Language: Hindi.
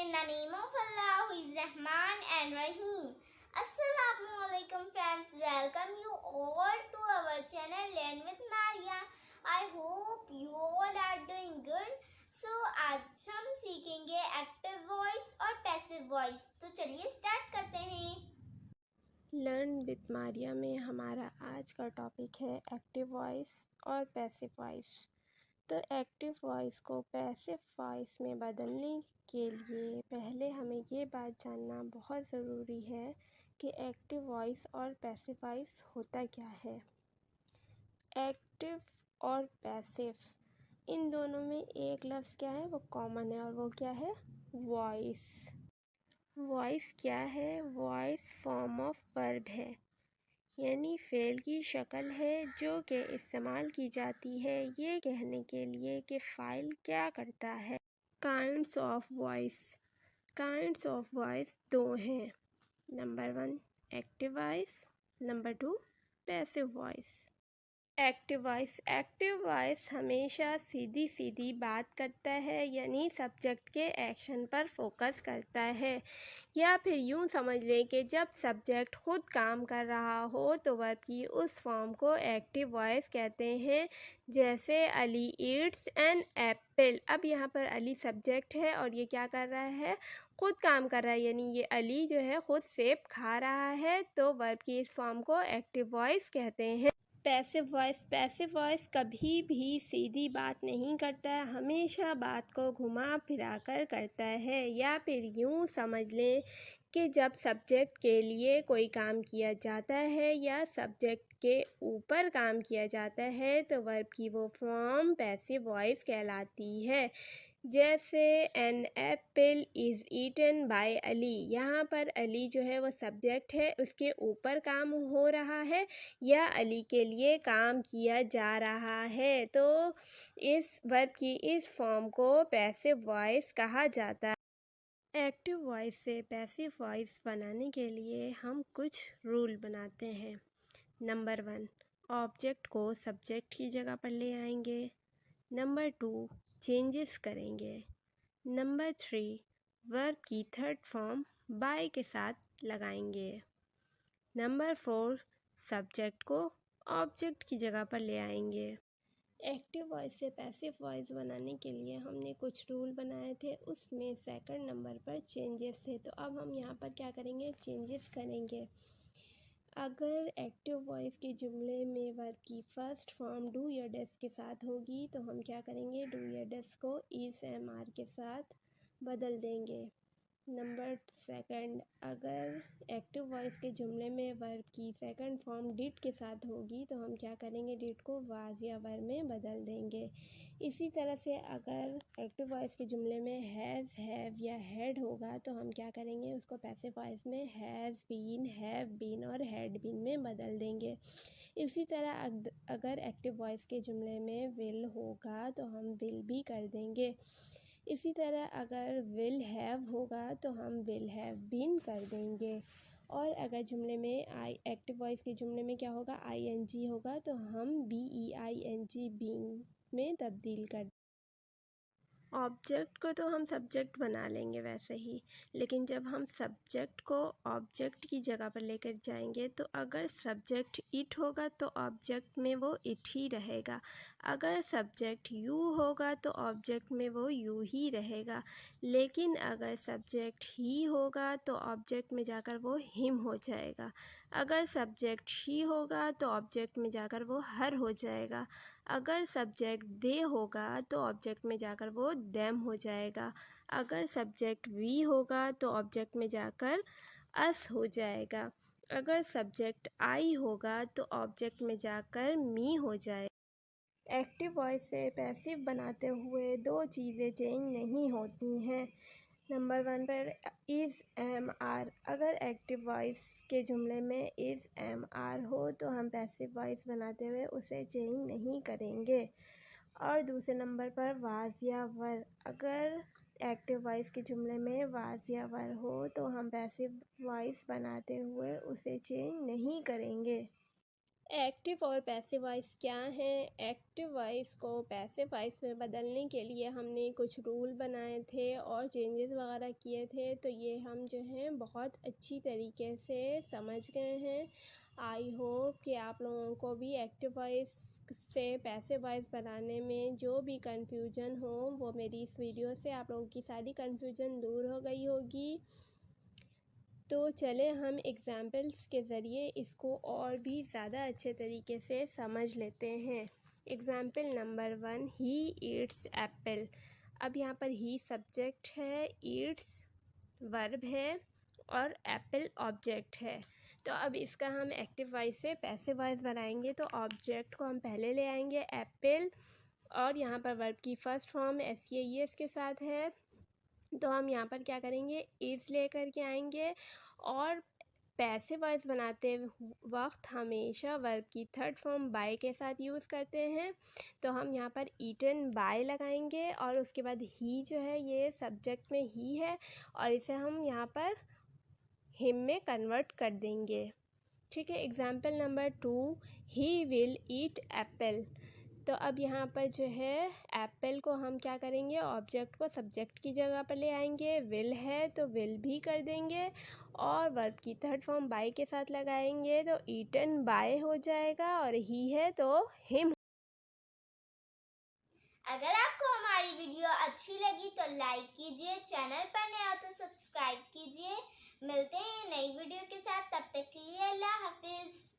In the name of Allah, who is Rahman and Rahim. Assalamu alaikum friends. Welcome you all to our channel Learn with Maria. I hope you all are doing good. So आज हम सीखेंगे एक्टिव वॉइस और पैसिव वॉइस। तो चलिए स्टार्ट करते हैं। लर्न विद मारिया में हमारा आज का टॉपिक है एक्टिव वॉइस और पैसिव वॉइस। तो एक्टिव वॉइस को पैसिव वॉइस में बदलने के लिए पहले हमें ये बात जानना बहुत ज़रूरी है कि एक्टिव वॉइस और पैसिव वॉइस होता क्या है। एक्टिव और पैसिव, इन दोनों में एक लफ्ज़ क्या है, वो कॉमन है, और वो क्या है, वॉइस। वॉइस क्या है? वॉइस फॉर्म ऑफ वर्ब है, यानी फ़ेल की शक्ल है जो कि इस्तेमाल की जाती है ये कहने के लिए कि फ़ाइल क्या करता है। Kinds of voice. Kinds of voice दो हैं। Number 1 active voice, number 2 passive voice. Active voice हमेशा सीधी सीधी बात करता है, यानी सब्जेक्ट के एक्शन पर फोकस करता है, या फिर यूँ समझ लें कि जब सब्जेक्ट खुद काम कर रहा हो तो वर्ब की उस फॉर्म को एक्टिव वॉइस कहते हैं। जैसे अली ईट्स एन एप्पल। अब यहाँ पर अली सब्जेक्ट है और ये क्या कर रहा है, खुद काम कर रहा है, यानी ये अली जो है खुद सेब खा रहा है, तो वर्ब की इस फॉर्म को एक्टिव वॉइस कहते हैं। पैसिव वॉइस कभी भी सीधी बात नहीं करता है, हमेशा बात को घुमा फिरा कर करता है, या फिर यूँ समझ लें कि जब सब्जेक्ट के लिए कोई काम किया जाता है या सब्जेक्ट के ऊपर काम किया जाता है तो वर्ब की वो फॉर्म पैसिव वॉइस कहलाती है। जैसे an apple is eaten by Ali. यहाँ पर अली जो है वो सब्जेक्ट है, उसके ऊपर काम हो रहा है या अली के लिए काम किया जा रहा है, तो इस वर्ब की इस फॉर्म को पैसिव वॉइस कहा जाता है। एक्टिव वॉइस से पैसिव वॉइस बनाने के लिए हम कुछ रूल बनाते हैं। नंबर 1 ऑब्जेक्ट को सब्जेक्ट की जगह पर ले आएंगे। नंबर 2 चेंजेस करेंगे। नंबर 3 वर्ब की थर्ड फॉर्म बाय के साथ लगाएंगे। नंबर 4 सब्जेक्ट को ऑब्जेक्ट की जगह पर ले आएंगे। एक्टिव वॉइस से पैसिव वॉइस बनाने के लिए हमने कुछ रूल बनाए थे, उसमें सेकंड नंबर पर चेंजेस थे। तो अब हम यहाँ पर क्या करेंगे, चेंजेस करेंगे। अगर एक्टिव वॉइस के जुमले में वर्ब की फर्स्ट फॉर्म डू या डस के साथ होगी तो हम क्या करेंगे, डू या डस को इज एम आर के साथ बदल देंगे। नंबर सेकंड, अगर एक्टिव वॉइस के जुमले में वर्ब की सेकंड फॉर्म डिड के साथ होगी तो हम क्या करेंगे, डिड को वाज या वर में बदल देंगे। इसी तरह से अगर एक्टिव वॉइस के जुमले में हैज़, हैव या हैड होगा तो हम क्या करेंगे, उसको पैसिव वॉइस में हैज़ बीन, हैव बीन और हैड बीन में बदल देंगे। इसी तरह अगर एक्टिव वॉइस के जुमले में विल होगा तो हम विल भी कर देंगे। इसी तरह अगर विल हैव होगा तो हम विल हैव बीन कर देंगे। और अगर जुमले में एक्टिव वॉइस के जुमले में क्या होगा, आईएनजी होगा तो हम बीईआईएनजी बीन में तब्दील कर। ऑब्जेक्ट को तो हम सब्जेक्ट बना लेंगे वैसे ही, लेकिन जब हम सब्जेक्ट को ऑब्जेक्ट की जगह पर लेकर जाएंगे तो अगर सब्जेक्ट इट होगा तो ऑब्जेक्ट में वो इट ही रहेगा, अगर सब्जेक्ट यू होगा तो ऑब्जेक्ट में वो यू ही रहेगा, लेकिन अगर सब्जेक्ट ही होगा तो ऑब्जेक्ट में जाकर वो हिम हो जाएगा, अगर सब्जेक्ट शी होगा तो ऑब्जेक्ट में जाकर वो हर हो जाएगा, अगर सब्जेक्ट दे होगा तो ऑब्जेक्ट में जाकर वो देम हो जाएगा, अगर सब्जेक्ट वी होगा तो ऑब्जेक्ट में जाकर अस हो जाएगा, अगर सब्जेक्ट आई होगा तो ऑब्जेक्ट में जाकर मी हो जाएगा। एक्टिव वॉइस से पैसिव बनाते हुए दो चीज़ें चेंज नहीं होती हैं। नंबर 1 पर इज़ एम आर। अगर एक्टिव वॉइस के जुमले में इज़ एम आर हो तो हम पैसिव वॉइस बनाते हुए उसे चेंज नहीं करेंगे। और दूसरे नंबर पर वाज या वर। अगर एक्टिव वॉइस के जुमले में वाज या वर हो तो हम पैसिव वॉइस बनाते हुए उसे चेंज नहीं करेंगे। एक्टिव और पैसिव वॉइस क्या हैं? एक्टिव वॉइस को पैसिव वॉइस में बदलने के लिए हमने कुछ रूल बनाए थे और चेंजेस वगैरह किए थे, तो ये हम जो हैं बहुत अच्छी तरीके से समझ गए हैं। आई होप कि आप लोगों को भी एक्टिव वॉइस से पैसिव वॉइस बनाने में जो भी कन्फ्यूजन हो वो मेरी इस वीडियो से आप लोगों की सारी कन्फ्यूजन दूर हो गई होगी। तो चले हम एग्ज़ाम्पल्स के ज़रिए इसको और भी ज़्यादा अच्छे तरीके से समझ लेते हैं। Example number 1, he eats Apple. अब यहाँ पर ही सब्जेक्ट है, ईट्स वर्ब है और एप्पल ऑब्जेक्ट है। तो अब इसका हम एक्टिव वॉइस से पैसिव वॉइस बनाएंगे। तो ऑब्जेक्ट को हम पहले ले आएंगे एप्पल, और यहाँ पर वर्ब की फर्स्ट फॉर्म SES के साथ है। तो हम यहाँ पर क्या करेंगे, इज़ लेकर के आएंगे, और पैसिव वॉइस बनाते वक्त हमेशा वर्ब की थर्ड फॉर्म बाय के साथ यूज़ करते हैं। तो हम यहाँ पर ईटन बाय लगाएंगे, और उसके बाद ही जो है ये सब्जेक्ट में ही है, और इसे हम यहाँ पर हिम में कन्वर्ट कर देंगे। ठीक है। Example number 2, he will eat Apple. तो अब यहाँ पर जो है एप्पल को हम क्या करेंगे, ऑब्जेक्ट को सब्जेक्ट की जगह पर ले आएंगे। विल है तो विल भी कर देंगे, और वर्ब की थर्ड फॉर्म बाय के साथ लगाएंगे तो ईटन बाय हो जाएगा, और ही है तो हिम। अगर आपको हमारी वीडियो अच्छी लगी तो लाइक कीजिए, चैनल पर नए हो तो सब्सक्राइब कीजिए। मिलते हैं नई वीडियो के साथ, तब तक के लिए अल्लाह हाफिज़।